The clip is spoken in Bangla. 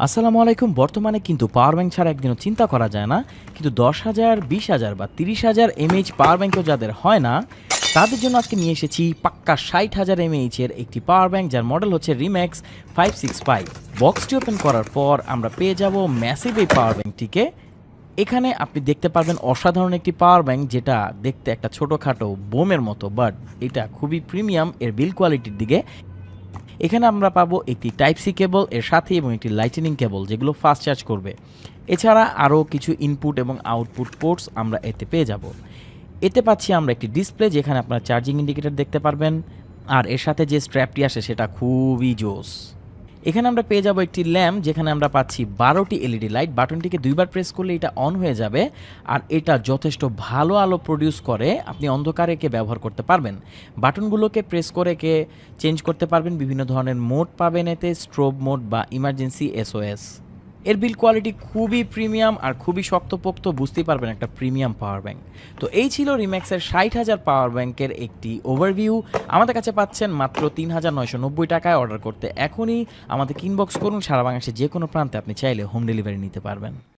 আসসালামু আলাইকুম। বর্তমানে কিন্তু পাওয়ার ব্যাংক ছাড়া একদিনও চিন্তা করা যায় না। কিন্তু ১০,০০০, ২০,০০০ বা ৩০,০০০ এমএএইচ পাওয়ার ব্যাংকও যাদের হয় না, তাদের জন্য আজকে নিয়ে এসেছি পাক্কা ৬০,০০০ এমএএইচ এর একটি পাওয়ার ব্যাংক, যার মডেল হচ্ছে রিম্যাক্স 565। বক্সটি ওপেন করার পর আমরা পেয়ে যাব ম্যাসিভ এই পাওয়ার ব্যাংকটিকে। এখানে আপনি দেখতে পারবেন অসাধারণ একটি পাওয়ার ব্যাংক, যেটা দেখতে একটা ছোটোখাটো বোমের মতো, বাট এটা খুবই প্রিমিয়াম এর বিল কোয়ালিটির দিকে। এখানে আমরা পাবো একটি টাইপ সি কেবল এর সাথে এবং একটি লাইটেনিং কেবল, যেগুলো ফাস্ট চার্জ করবে। এছাড়া আরও কিছু ইনপুট এবং আউটপুট পোর্টস আমরা এতে পেয়ে যাব। এতে পাচ্ছি আমরা একটি ডিসপ্লে, যেখানে আপনারা চার্জিং ইন্ডিকেটর দেখতে পারবেন। আর এর সাথে যে স্ট্র্যাপটি আসে সেটা খুবই জোস। এখানে আমরা পেয়ে যাব একটি ল্যাম্প, যেখানে আমরা পাচ্ছি 12টি এলইডি লাইট। বাটনটিকে দুইবার প্রেস করলে এটা অন হয়ে যাবে, আর এটা যথেষ্ট ভালো আলো প্রডিউস করে। আপনি অন্ধকারে একে ব্যবহার করতে পারবেন। বাটনগুলোকে প্রেস করে একে চেঞ্জ করতে পারবেন। বিভিন্ন ধরনের মোড পাবেন এতে, স্ট্রোব মোড বা ইমার্জেন্সি এসওএস। এর বিল কোয়ালিটি খুবই প্রিমিয়াম আর খুবই শক্তপোক্ত, বুঝতেই পারবেন একটা প্রিমিয়াম পাওয়ার ব্যাংক। তো এই ছিল রিম্যাক্সের ৬০,০০০ পাওয়ার ব্যাংকের একটি ওভারভিউ। আমাদের কাছে পাচ্ছেন মাত্র ৩,৯৯০ টাকায়। অর্ডার করতে এখনই আমাদের ইনবক্স করুন। সারা বাংলাদেশে যে কোনো প্রান্তে আপনি চাইলে হোম ডেলিভারি নিতে পারবেন।